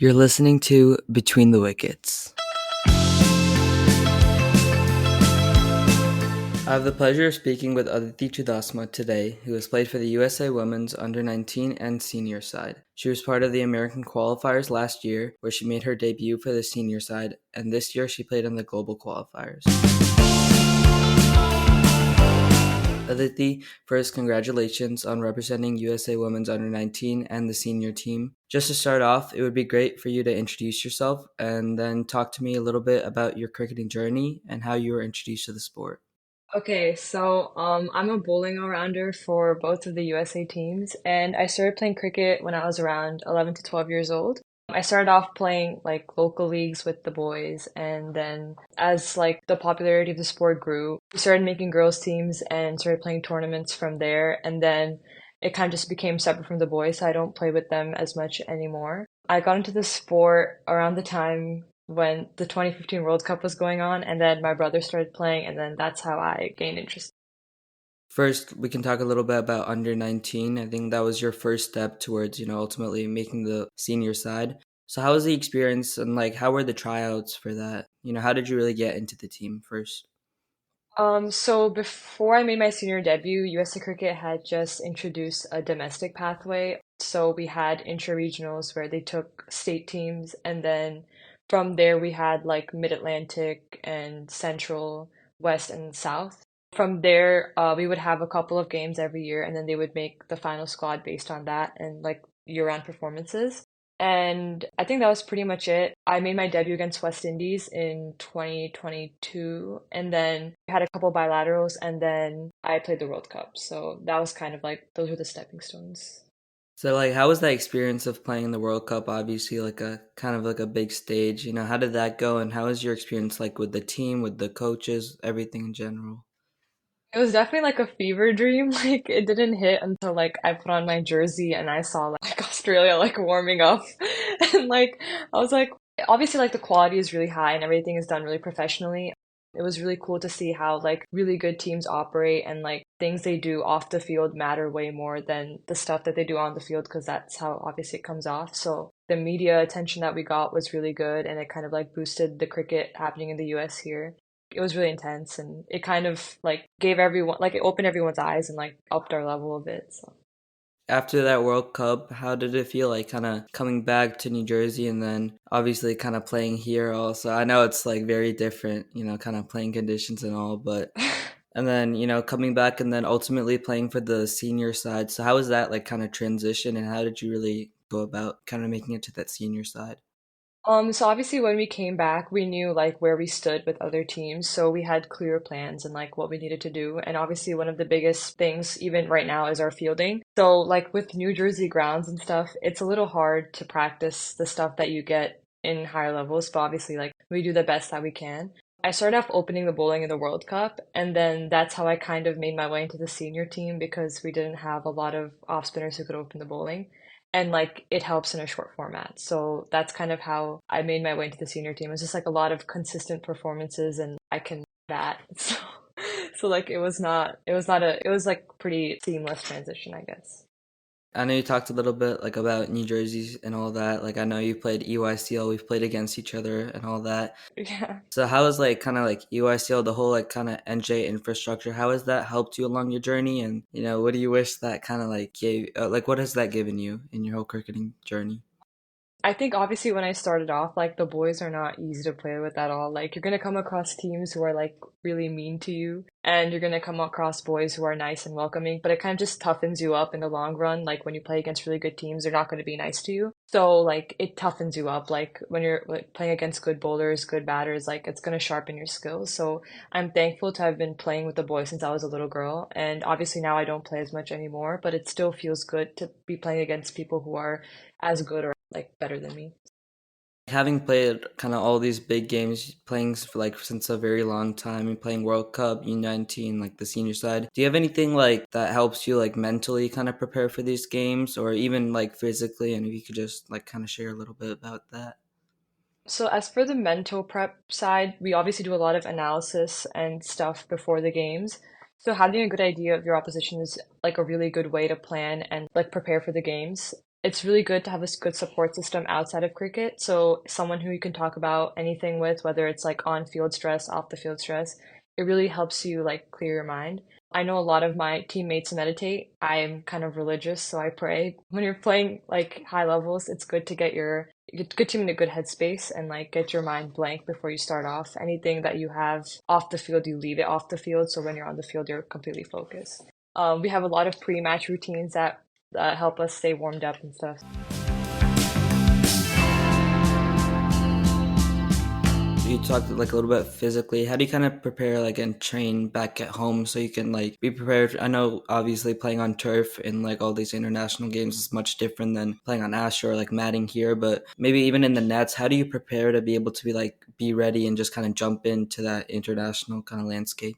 You're listening to Between the Wickets. I have the pleasure of speaking with Aditi Chudasama today, who has played for the USA Women's Under-19 and senior side. She was part of the American qualifiers last year, where she made her debut for the senior side, and this year she played in the global qualifiers. Aditi, first, congratulations on representing USA Women's Under-19 and the senior team. Just to start off, it would be great for you to introduce yourself and then talk to me a little bit about your cricketing journey and how you were introduced to the sport. Okay, I'm a bowling all-rounder for both of the USA teams, and I started playing cricket when I was around 11 to 12 years old. I started off playing like local leagues with the boys, and then as like the popularity of the sport grew, we started making girls teams and started playing tournaments from there, and then it kind of just became separate from the boys, so I don't play with them as much anymore. I got into the sport around the time when the 2015 World Cup was going on, and then my brother started playing, and then that's how I gained interest. First, we can talk a little bit about under 19. I think that was your first step towards, ultimately making the senior side. So how was the experience and how were the tryouts for that? How did you really get into the team first? So before I made my senior debut, USA Cricket had just introduced a domestic pathway. So we had intra-regionals where they took state teams, and then from there we had like Mid-Atlantic and Central, West, and South. From there, we would have a couple of games every year, and then they would make the final squad based on that and like year-round performances. And I think that was pretty much it. I made my debut against West Indies in 2022, and then I had a couple bilaterals, and then I played the World Cup. So that was kind of like those were the stepping stones. So how was that experience of playing in the World Cup? Obviously like a kind of like a big stage. How did that go and how was your experience like with the team, with the coaches, everything in general? It was definitely like a fever dream. Like it didn't hit until like I put on my jersey and I saw like Australia like warming up. And like I was like obviously like the quality is really high and everything is done really professionally. It was really cool to see how like really good teams operate and like things they do off the field matter way more than the stuff that they do on the field because that's how obviously it comes off. So the media attention that we got was really good and it kind of like boosted the cricket happening in the US here. It was really intense and it kind of like gave everyone like it opened everyone's eyes and like upped our level a bit. So After that World Cup, how did it feel like kind of coming back to New Jersey and then obviously kind of playing here also? I know it's like very different, kind of playing conditions and all, but and then, coming back and then ultimately playing for the senior side. So how was that like kind of transition and how did you really go about kind of making it to that senior side? So obviously when we came back, we knew like where we stood with other teams. So we had clear plans and like what we needed to do. And obviously one of the biggest things even right now is our fielding. So like with New Jersey grounds and stuff, it's a little hard to practice the stuff that you get in higher levels, but obviously like we do the best that we can. I started off opening the bowling in the World Cup, and then that's how I kind of made my way into the senior team because we didn't have a lot of off spinners who could open the bowling and like it helps in a short format. So that's kind of how I made my way into the senior team. It was just like a lot of consistent performances and I can that. So like it was like pretty seamless transition, I guess. I know you talked a little bit like about New Jersey and all that. Like I know you played EYCL, we've played against each other and all that. Yeah. So how is like kind of like EYCL, the whole like kind of NJ infrastructure? How has that helped you along your journey? And what do you wish that kind of like gave? Like what has that given you in your whole cricketing journey? I think obviously when I started off, like the boys are not easy to play with at all. Like you're gonna come across teams who are like really mean to you, and you're gonna come across boys who are nice and welcoming, but it kind of just toughens you up in the long run. Like when you play against really good teams, they're not gonna be nice to you. So like it toughens you up. Like when you're like, playing against good bowlers, good batters, like it's gonna sharpen your skills. So I'm thankful to have been playing with the boys since I was a little girl, and obviously now I don't play as much anymore, but it still feels good to be playing against people who are as good or like better than me. Having played kind of all these big games, playing for like since a very long time and playing World Cup, U19, like the senior side, do you have anything like that helps you like mentally kind of prepare for these games or even like physically? And if you could just like kind of share a little bit about that. So as for the mental prep side, we obviously do a lot of analysis and stuff before the games. So having a good idea of your opposition is like a really good way to plan and like prepare for the games. it's really good to have a good support system outside of cricket. So someone who you can talk about anything with, whether it's like on field stress, off the field stress, it really helps you like clear your mind. I know a lot of my teammates meditate. I'm kind of religious, so I pray. When you're playing like high levels, it's good to get good team in a good headspace and like get your mind blank before you start off. Anything that you have off the field, you leave it off the field. So when you're on the field, you're completely focused. We have a lot of pre-match routines that help us stay warmed up and stuff. You talked like a little bit physically. How do you kind of prepare like and train back at home so you can like be prepared? I know obviously playing on turf in like all these international games is much different than playing on ash or like matting here, but maybe even in the nets, how do you prepare to be able to be ready and just kind of jump into that international kind of landscape?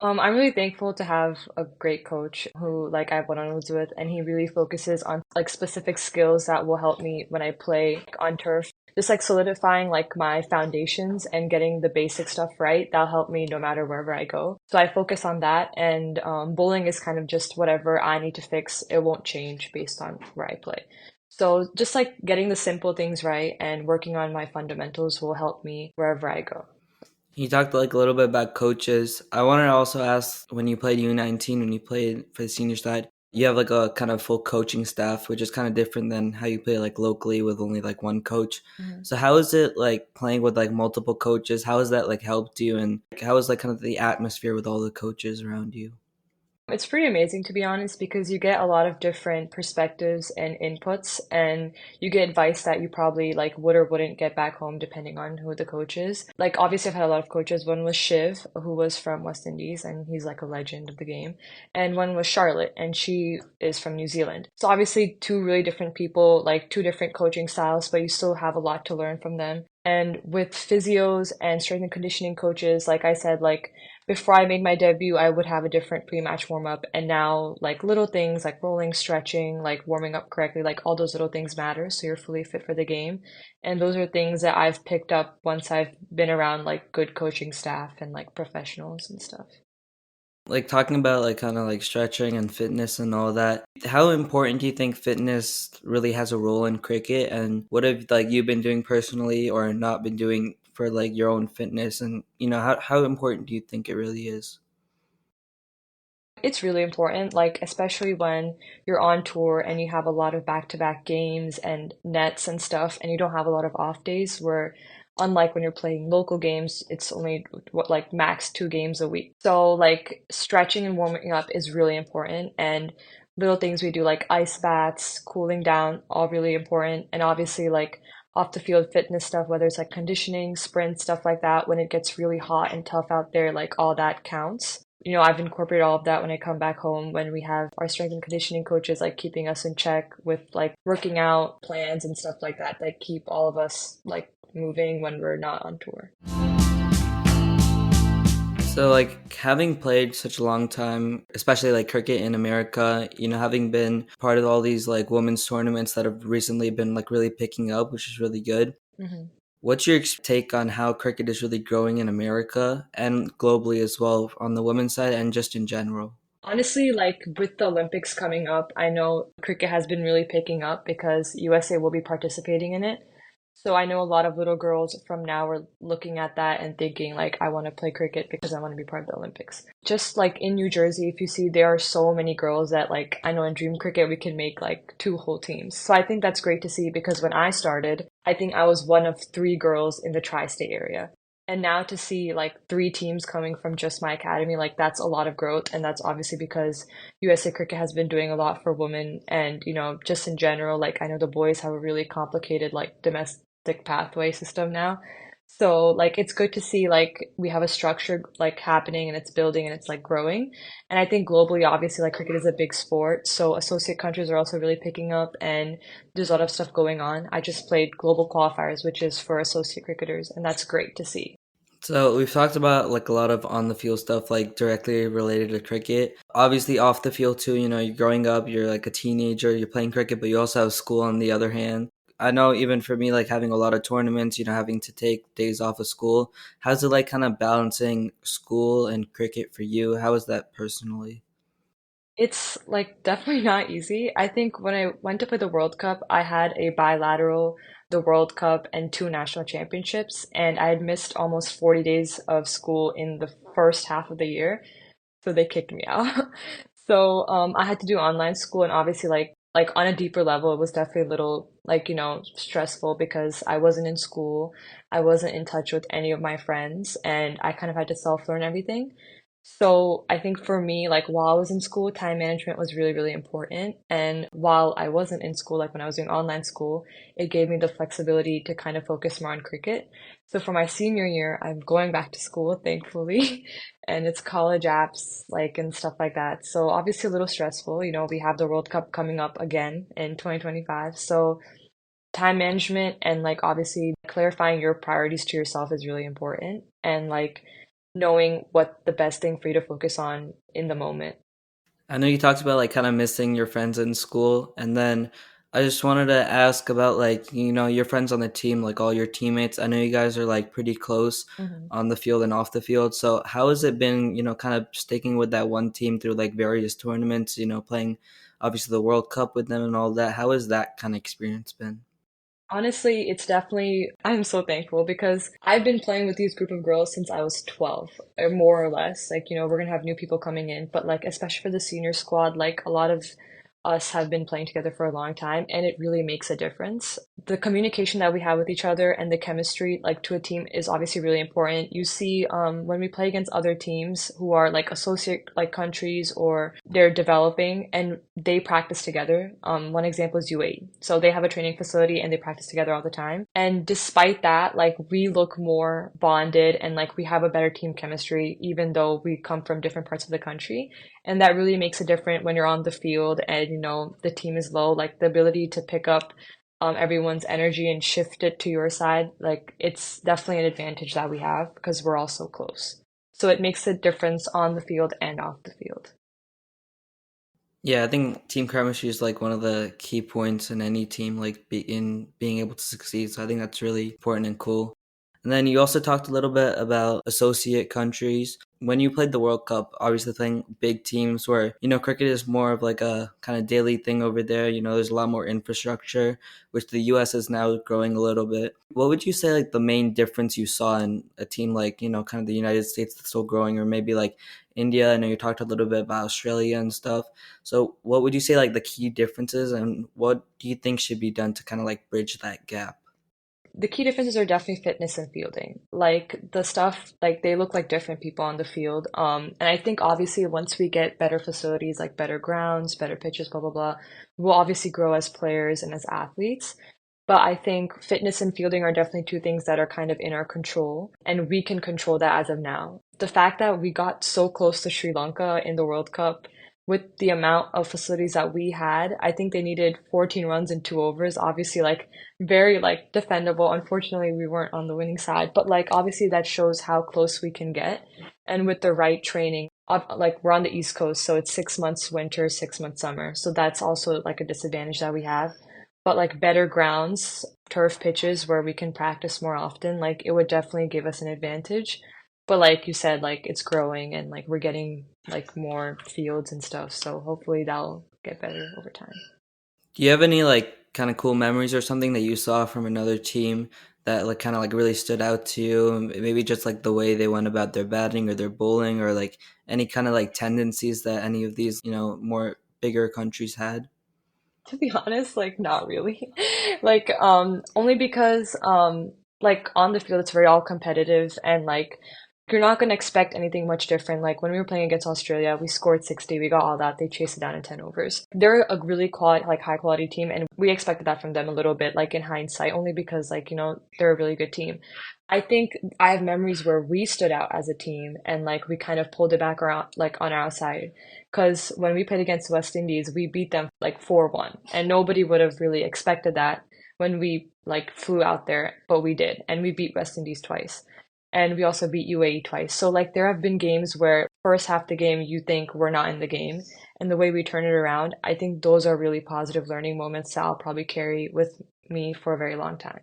I'm really thankful to have a great coach who like I have one-on-ones with, and he really focuses on like specific skills that will help me when I play on turf. Just like solidifying like my foundations and getting the basic stuff right, that'll help me no matter wherever I go. So I focus on that, and bowling is kind of just whatever I need to fix. It won't change based on where I play. So just like getting the simple things right and working on my fundamentals will help me wherever I go. You talked like a little bit about coaches. I wanted to also ask when you played U19, when you played for the senior side, you have like a kind of full coaching staff, which is kind of different than how you play like locally with only like one coach. Mhm. So how is it like playing with like multiple coaches? How has that like helped you, and like, how is like kind of the atmosphere with all the coaches around you? It's pretty amazing to be honest because you get a lot of different perspectives and inputs and you get advice that you probably like would or wouldn't get back home depending on who the coach is. Like obviously I've had a lot of coaches. One was Shiv, who was from West Indies and he's like a legend of the game. And one was Charlotte and she is from New Zealand. So obviously two really different people, like two different coaching styles, but you still have a lot to learn from them. And with physios and strength and conditioning coaches, like I said, like before I made my debut, I would have a different pre-match warm-up, and now like little things like rolling, stretching, like warming up correctly, like all those little things matter, so you're fully fit for the game. And those are things that I've picked up once I've been around like good coaching staff and like professionals and stuff. Like talking about like kind of like stretching and fitness and all that. How important do you think fitness really has a role in cricket, and what have like you been doing personally or not been doing for like your own fitness, and how important do you think it really is? It's really important, like especially when you're on tour and you have a lot of back-to-back games and nets and stuff, and you don't have a lot of off days where unlike when you're playing local games, it's only what like max 2 games a week. So like stretching and warming up is really important and little things we do like ice baths, cooling down, all really important. And obviously like off the field fitness stuff, whether it's like conditioning, sprint, stuff like that, when it gets really hot and tough out there, like all that counts. I've incorporated all of that when I come back home when we have our strength and conditioning coaches like keeping us in check with like working out plans and stuff like that that keep all of us like moving when we're not on tour. So like having played such a long time, especially like cricket in America, having been part of all these like women's tournaments that have recently been like really picking up, which is really good. Mhm. What's your take on how cricket is really growing in America and globally as well on the women's side and just in general? Honestly, like with the Olympics coming up, I know cricket has been really picking up because USA will be participating in it. So I know a lot of little girls from now are looking at that and thinking like I want to play cricket because I want to be part of the Olympics. Just like in New Jersey, if you see there are so many girls that like I know in dream cricket we can make like two whole teams. So I think that's great to see because when I started, I think I was one of 3 girls in the tri-state area. And now to see like 3 teams coming from just my academy, like that's a lot of growth. And that's obviously because USA Cricket has been doing a lot for women. And, just in general, like I know the boys have a really complicated like domestic pathway system now. So like it's good to see like we have a structure like happening and it's building and it's like growing. And I think globally, obviously, like cricket is a big sport. So associate countries are also really picking up and there's a lot of stuff going on. I just played global qualifiers, which is for associate cricketers, and that's great to see. So we've talked about like a lot of on the field stuff like directly related to cricket. Obviously off the field too, you're growing up, you're like a teenager, you're playing cricket, but you also have school on the other hand. I know even for me, like having a lot of tournaments, having to take days off of school. How's it like kind of balancing school and cricket for you? How is that personally? It's like definitely not easy. I think when I went to play the World Cup, I had a bilateral, the World Cup, and two national championships, and I had missed almost 40 days of school in the first half of the year. So they kicked me out. So I had to do online school, and obviously like on a deeper level, it was definitely a little like stressful because I wasn't in school, I wasn't in touch with any of my friends, and I kind of had to self-learn everything. So I think for me, like while I was in school, time management was really, really important. And while I wasn't in school, like when I was doing online school, it gave me the flexibility to kind of focus more on cricket. So for my senior year, I'm going back to school, thankfully, and it's college apps like and stuff like that. So obviously a little stressful. We have the World Cup coming up again in 2025. So time management and like obviously clarifying your priorities to yourself is really important and like knowing what the best thing for you to focus on in the moment. I know you talked about like kind of missing your friends in school, and then I just wanted to ask about like your friends on the team, like all your teammates. I know you guys are like pretty close Mhm. on the field and off the field. So how has it been, kind of sticking with that one team through like various tournaments, playing obviously the World Cup with them and all that? How has that kind of experience been? Honestly, it's definitely, I'm so thankful because I've been playing with these group of girls since I was 12, or more or less. Like, we're gonna have new people coming in, but like, especially for the senior squad, like a lot of us have been playing together for a long time, and it really makes a difference. The communication that we have with each other and the chemistry, like to a team, is obviously really important. You see, when we play against other teams who are like associate like countries or they're developing and they practice together. One example is U8. So they have a training facility and they practice together all the time. And despite that, like we look more bonded and like we have a better team chemistry, even though we come from different parts of the country. And that really makes a difference when you're on the field and the team is low. Like the ability to pick up everyone's energy and shift it to your side, like it's definitely an advantage that we have because we're all so close. So it makes a difference on the field and off the field. Yeah, I think team chemistry is like one of the key points in any team, like in being able to succeed. So I think that's really important and cool. And then you also talked a little bit about associate countries. When you played the World Cup, obviously playing big teams where, cricket is more of like a kind of daily thing over there. There's a lot more infrastructure, which the US is now growing a little bit. What would you say like the main difference you saw in a team like, kind of the United States that's still growing, or maybe like India? I know you talked a little bit about Australia and stuff. So what would you say like the key differences, and what do you think should be done to kind of like bridge that gap? The key differences are definitely fitness and fielding. Like the stuff, like they look like different people on the field. And I think obviously once we get better facilities, like better grounds, better pitches, blah, blah, blah, we'll obviously grow as players and as athletes. But I think fitness and fielding are definitely two things that are kind of in our control, and we can control that as of now. The fact that we got so close to Sri Lanka in the World Cup with the amount of facilities that we had, I think they needed 14 runs in 2 overs. Obviously, like very like defendable. Unfortunately, we weren't on the winning side, but like obviously that shows how close we can get. And with the right training, like we're on the East Coast, so it's 6 months winter, 6 months summer. So that's also like a disadvantage that we have. But like better grounds, turf pitches where we can practice more often, like it would definitely give us an advantage. But like you said, like it's growing and like we're getting like more fields and stuff. So hopefully that'll get better over time. Do you have any like kind of cool memories or something that you saw from another team that like kind of like really stood out to you? Maybe just like the way they went about their batting or their bowling, or like any kind of like tendencies that any of these, more bigger countries had? To be honest, like not really. Like only because like on the field it's very all competitive and like you're not gonna expect anything much different. Like when we were playing against Australia, we scored 60, we got all that, they chased it down in 10 overs. They're a really quality like high quality team and we expected that from them a little bit, like in hindsight, only because like, they're a really good team. I think I have memories where we stood out as a team and like we kind of pulled it back around like on our side. Because when we played against West Indies, we beat them like 4-1, and nobody would have really expected that when we like flew out there, but we did, and we beat West Indies twice, and we also beat UAE twice. So like there have been games where first half the game you think we're not in the game, and the way we turn it around, I think those are really positive learning moments that I'll probably carry with me for a very long time.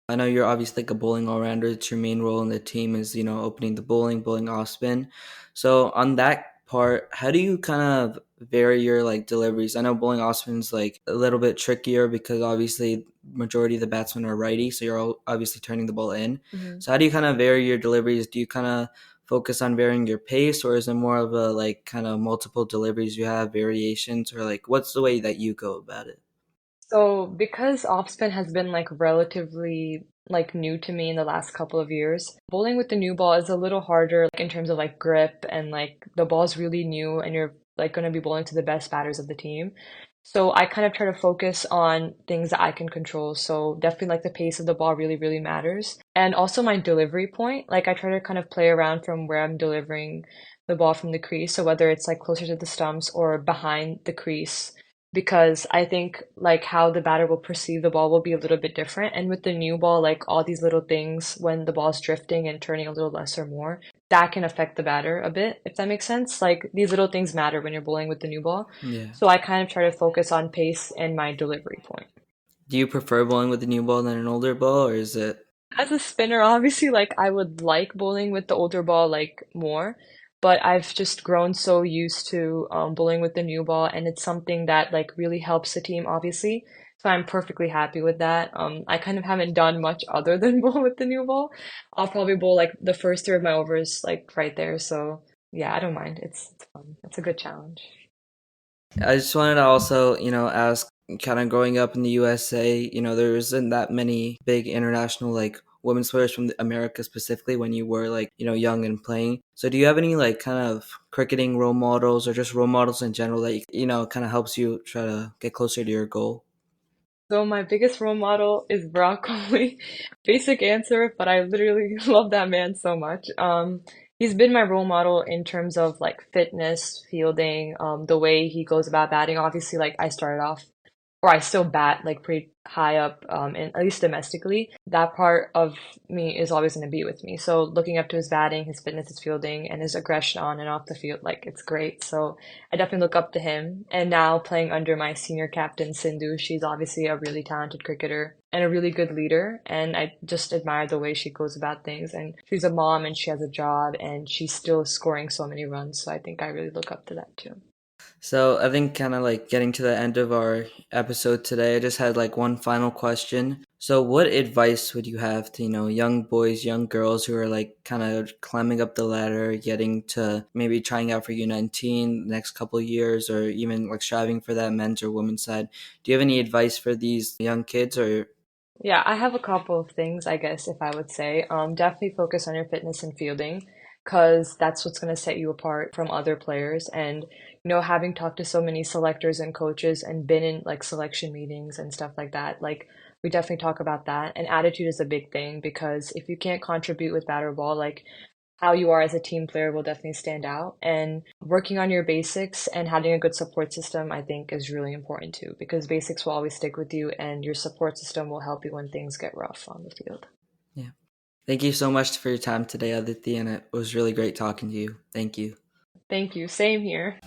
I know you're obviously like a bowling all rounder. It's your main role in the team is, opening the bowling off spin. So on that part, how do you kind of vary your like deliveries? I know bowling offspin's like a little bit trickier because obviously majority of the batsmen are righty, so you're obviously turning the ball in. Mhm. So how do you kind of vary your deliveries? Do you kind of focus on varying your pace, or is it more of a like kind of multiple deliveries you have variations, or like what's the way that you go about it? So because off spin has been like relatively like new to me in the last couple of years, bowling with the new ball is a little harder like, in terms of like grip and like the ball's really new and you're like going to be bowling to the best batters of the team. So I kind of try to focus on things that I can control. So definitely like the pace of the ball really, really matters. And also my delivery point. Like I try to kind of play around from where I'm delivering the ball from the crease. So whether it's like closer to the stumps or behind the crease because I think like how the batter will perceive the ball will be a little bit different. And with the new ball, like all these little things when the ball's drifting and turning a little less or more, that can affect the batter a bit, if that makes sense. Like these little things matter when you're bowling with the new ball. Yeah. So I kind of try to focus on pace and my delivery point. Do you prefer bowling with a new ball than an older ball, or is it? As a spinner, obviously, like I would like bowling with the older ball like more, but I've just grown so used to bowling with the new ball, and it's something that like really helps the team, obviously. So I'm perfectly happy with that. I kind of haven't done much other than bowl with the new ball. I'll probably bowl like the first third of my overs like right there. So yeah, I don't mind. It's fun. It's a good challenge. I just wanted to also, ask, kind of growing up in the USA, there isn't that many big international like women's players from America specifically when you were like, young and playing. So do you have any like kind of cricketing role models or just role models in general that kind of helps you try to get closer to your goal? So my biggest role model is Brock Kohli. Basic answer, but I literally love that man so much. He's been my role model in terms of like fitness, fielding, the way he goes about batting. Obviously, like I started off or I still bat like pretty high up, in at least domestically. That part of me is always going to be with me. So looking up to his batting, his fitness, his fielding, and his aggression on and off the field, like it's great. So I definitely look up to him. And now playing under my senior captain Sindhu, she's obviously a really talented cricketer and a really good leader. And I just admire the way she goes about things. And she's a mom and she has a job and she's still scoring so many runs. So I think I really look up to that too. So I think kind of like getting to the end of our episode today, I just had like one final question. So what advice would you have to, young boys, young girls who are like kind of climbing up the ladder, getting to maybe trying out for U19 the next couple of years or even like striving for that men's or women's side? Do you have any advice for these young kids or? Yeah, I have a couple of things, I guess, if I would say. Definitely focus on your fitness and fielding, because that's what's going to set you apart from other players. And, having talked to so many selectors and coaches and been in like selection meetings and stuff like that, like we definitely talk about that. And attitude is a big thing because if you can't contribute with batter ball, like how you are as a team player will definitely stand out. And working on your basics and having a good support system, I think, is really important too, because basics will always stick with you and your support system will help you when things get rough on the field. Yeah. Thank you so much for your time today, Aditi, and it was really great talking to you. Thank you. Thank you. Same here.